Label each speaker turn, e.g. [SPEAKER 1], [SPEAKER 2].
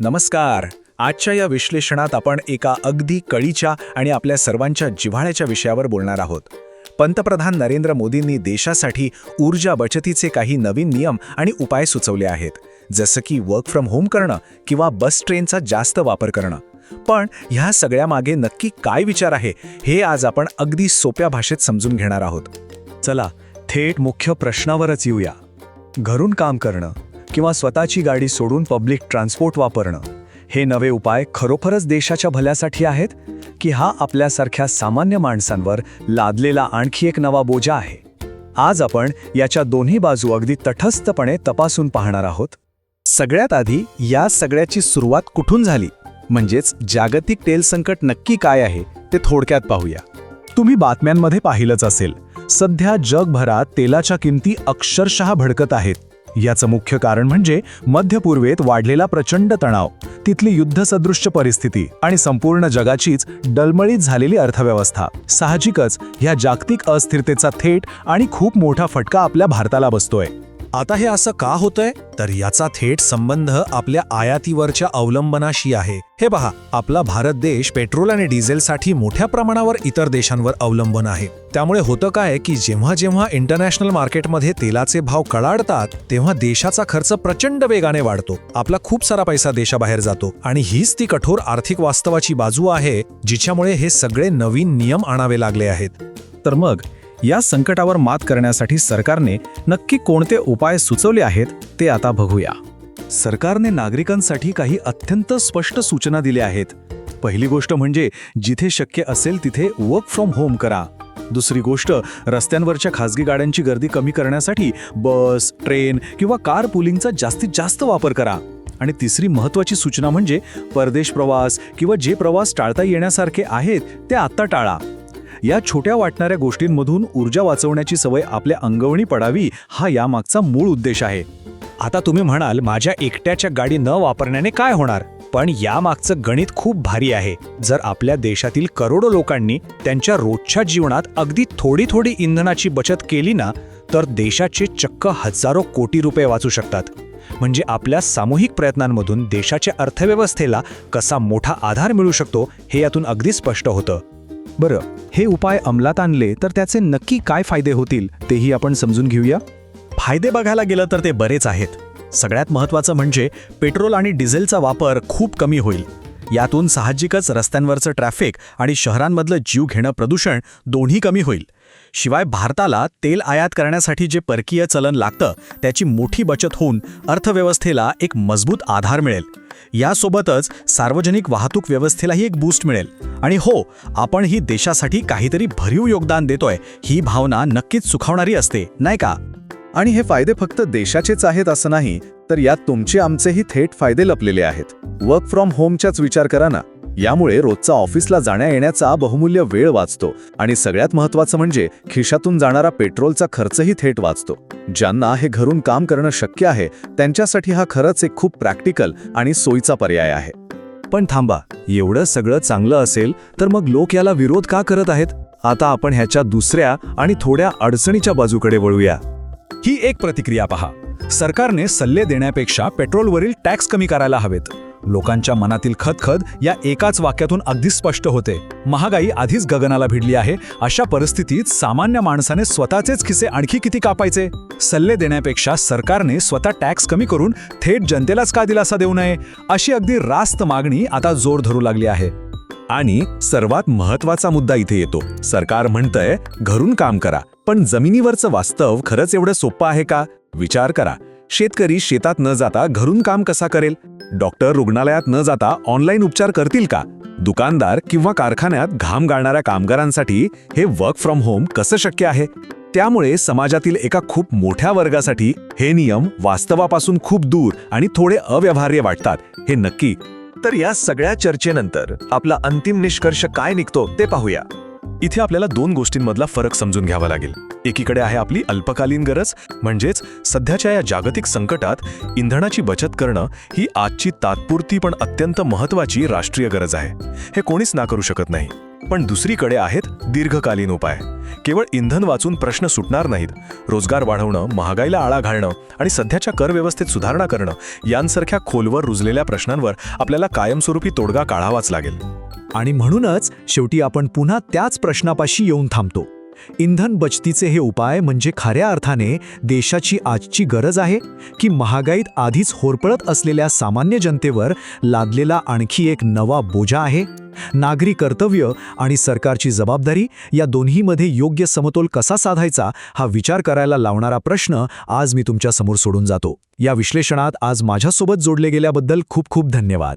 [SPEAKER 1] नमस्कार. आजच्या या विश्लेषणात आपण एका अगदी कळीच्या आणि आपल्या सर्वांच्या जिव्हाळ्याच्या विषयावर बोलणार आहोत. पंतप्रधान नरेंद्र मोदींनी देशासाठी ऊर्जा बचतीचे काही नवीन नियम आणि उपाय सुचवले आहेत, जसं की वर्क फ्रॉम होम करणं किंवा बस ट्रेनचा जास्त वापर करणं. पण ह्या सगळ्यामागे नक्की काय विचार आहे हे आज आपण अगदी सोप्या भाषेत समजून घेणार आहोत.
[SPEAKER 2] चला थेट मुख्य प्रश्नावरच येऊया. घरून काम करणं किंवा स्वतःची गाडी सोडून पब्लिक ट्रान्सपोर्ट वापरणं, हे नवे उपाय खरोखरच देशाच्या भल्यासाठी आहेत की हा आपल्यासारख्या सामान्य माणसांवर लादलेला आणखी एक नवा बोजा आहे? आज आपण याच्या दोन्ही बाजू अगदी तटस्थपणे तपासून पाहणार आहोत.
[SPEAKER 1] सगळ्यात आधी या सगळ्याची सुरुवात कुठून झाली, म्हणजेच जागतिक तेल संकट नक्की काय आहे ते थोडक्यात पाहूया. तुम्ही बातम्यांमध्ये पाहिलंच असेल, सध्या जगभरात तेलाच्या किमती अक्षरशः भडकत आहेत. याचं मुख्य कारण म्हणजे मध्य पूर्वेत वाढलेला प्रचंड तणाव, तिथली युद्धसदृश्य परिस्थिती आणि संपूर्ण जगाचीच डळमळीत झालेली अर्थव्यवस्था. साहजिकच ह्या जागतिक अस्थिरतेचा थेट आणि खूप मोठा फटका आपल्या भारताला बसतोय.
[SPEAKER 3] आता हे असं का होतंय, तर याचा थेट संबंध आपल्या आयातीवरच्या अवलंबनाशी आहे. हे पहा, आपला भारत देश पेट्रोल आणि डिझेलसाठी मोठ्या प्रमाणावर इतर देशांवर अवलंबून आहे. त्यामुळे होतं काय की जेव्हा जेव्हा इंटरनॅशनल मार्केटमध्ये तेलाचे भाव कडाडतात, तेव्हा देशाचा खर्च प्रचंड वेगाने वाढतो. आपला खूप सारा पैसा देशाबाहेर जातो आणि हीच ती कठोर आर्थिक वास्तवाची बाजू आहे, जिच्यामुळे हे सगळे नवीन नियम आणावे लागले आहेत.
[SPEAKER 1] तर मग या संकटावर मात करण्यासाठी सरकारने नक्की कोणते उपाय सुचवले आहेत ते आता बघूया.
[SPEAKER 2] सरकारने नागरिकांसाठी काही अत्यंत स्पष्ट सूचना दिल्या आहेत. पहिली गोष्ट म्हणजे जिथे शक्य असेल तिथे वर्क फ्रॉम होम करा. दुसरी गोष्ट, रस्त्यांवरच्या खासगी गाड्यांची गर्दी कमी करण्यासाठी बस, ट्रेन किंवा कार पुलिंगचा जास्तीत जास्त वापर करा. आणि तिसरी महत्त्वाची सूचना म्हणजे परदेश प्रवास किंवा जे प्रवास टाळता येण्यासारखे आहेत ते आत्ता टाळा. या छोट्या वाटणाऱ्या गोष्टींमधून ऊर्जा वाचवण्याची सवय आपल्या अंगवणी पडावी, हा यामागचा मूळ उद्देश आहे.
[SPEAKER 3] आता तुम्ही म्हणाल, माझ्या एकट्याच्या गाडी न वापरण्याने काय होणार? पण यामागचं गणित खूप भारी आहे. जर आपल्या देशातील करोडो लोकांनी त्यांच्या रोजच्या जीवनात अगदी थोडी थोडी इंधनाची बचत केली ना, तर देशाचे चक्क हजारो कोटी रुपये वाचू शकतात. म्हणजे आपल्या सामूहिक प्रयत्नांमधून देशाच्या अर्थव्यवस्थेला कसा मोठा आधार मिळू शकतो हे यातून अगदी स्पष्ट होतं.
[SPEAKER 1] बरं, हे उपाय अंमलात आणले तर त्याचे नक्की काय फायदे होतील तेही आपण समजून घेऊया.
[SPEAKER 3] फायदे बघायला गेलं तर ते बरेच आहेत. सगळ्यात महत्त्वाचं म्हणजे पेट्रोल आणि डिझेलचा वापर खूप कमी होईल. यातून साहजिकच रस्त्यांवरचं ट्रॅफिक आणि शहरांमधलं जीव घेणं प्रदूषण दोन्ही कमी होईल. शिवाय भारताला तेल आयात करण्यासाठी जे परकीय चलन लागतं त्याची मोठी बचत होऊन अर्थव्यवस्थेला एक मजबूत आधार मिळेल. यासोबतच सार्वजनिक वाहतूक व्यवस्थेलाही एक बूस्ट मिळेल. आणि हो, आपण ही देशासाठी काहीतरी भरीव योगदान देतोय ही भावना नक्कीच सुखावणारी असते, नाही का?
[SPEAKER 2] आणि हे फायदे फक्त देशाचेच आहेत असं नाही, तर यात तुमचे आमचेही थेट फायदे लपलेले आहेत. वर्क फ्रॉम होमचाच विचार करा ना. यामुळे रोजचा ऑफिसला जाण्या येण्याचा बहुमूल्य वेळ वाचतो आणि सगळ्यात महत्त्वाचं म्हणजे खिशातून जाणारा पेट्रोलचा खर्चही थेट वाचतो. ज्यांना हे घरून काम करणं शक्य आहे त्यांच्यासाठी हा खरंच एक खूप प्रॅक्टिकल आणि सोयीचा पर्याय आहे. पण थांबा, एवढं सगळं चांगलं असेल तर मग लोक याला विरोध का करत आहेत? आता आपण ह्याच्या दुसऱ्या आणि थोड्या अडचणीच्या बाजूकडे वळूया.
[SPEAKER 1] ही एक प्रतिक्रिया पहा. सरकारने सल्ले देण्यापेक्षा पेट्रोलवरील टॅक्स कमी करायला हवेत. लोकांच्या मनातील खदखद या एकाच वाक्यातून अगदी स्पष्ट होते. महागाई आधीच गगनाला भिडली आहे. अशा परिस्थितीत सामान्य माणसाने स्वतःचेच खिसे आणखी किती कापायचे? सल्ले देण्यापेक्षा सरकारने स्वतः टॅक्स कमी करून थेट जनतेलाच का दिलासा देऊ नये, अशी अगदी रास्त मागणी आता जोर धरू लागली आहे.
[SPEAKER 2] आणि सर्वात महत्त्वाचा मुद्दा इथे येतो. सरकार म्हणतंय घरून काम करा, पण जमिनीवरचं वास्तव खरंच एवढं सोपं आहे का? विचार करा. शेतकरी शेतात न जाता घरून काम कसा करेल? डॉक्टर रुग्णालयात न जाता ऑनलाईन उपचार करतील का? दुकानदार किंवा कारखान्यात घाम गाळणाऱ्या कामगारांसाठी हे वर्क फ्रॉम होम कसं शक्य आहे? त्यामुळे समाजातील एका खूप मोठ्या वर्गासाठी हे नियम वास्तवापासून खूप दूर आणि थोडे अव्यवहार्य वाटतात, हे नक्की. तर या सगळ्या चर्चेनंतर आपला अंतिम निष्कर्ष काय निघतो ते पाहूया. इथे आपल्याला दोन गोष्टींमधला फरक समजून घ्यावा लागेल. एकीकडे आहे आपली अल्पकालीन गरज, म्हणजेच सध्याच्या या जागतिक संकटात इंधनाची बचत करणं ही आजची तात्पुरती पण अत्यंत महत्त्वाची राष्ट्रीय गरज आहे. हे कोणीच नाकारू शकत नाही. पण दुसरीकडे आहेत दीर्घकालीन उपाय. केवळ इंधन वाचून प्रश्न सुटणार नाहीत. रोजगार वाढवणं, महागाईला आळा घालणं आणि सध्याच्या कर व्यवस्थेत सुधारणा करणं यांसारख्या खोलवर रुजलेल्या प्रश्नांवर आपल्याला कायमस्वरूपी तोडगा काढावाच लागेल.
[SPEAKER 3] आणि म्हणूनच शेवटी आपण पुन्हा त्याच प्रश्नापाशी येऊन थांबतो. इंधन बचतीचे हे उपाय म्हणजे खऱ्या अर्थाने देशाची आजची गरज आहे की महागाईत आधीच होरपळत असलेल्या सामान्य जनतेवर लादलेला आणखी एक नवा बोजा आहे? नागरी कर्तव्य आणि सरकारची जबाबदारी या दोन्हीमध्ये योग्य समतोल कसा साधायचा हा विचार करायला लावणारा प्रश्न आज मी तुमच्या समोर सोडून जातो. या विश्लेषणात आज माझ्यासोबत जोडले गेल्याबद्दल खूप खूप धन्यवाद.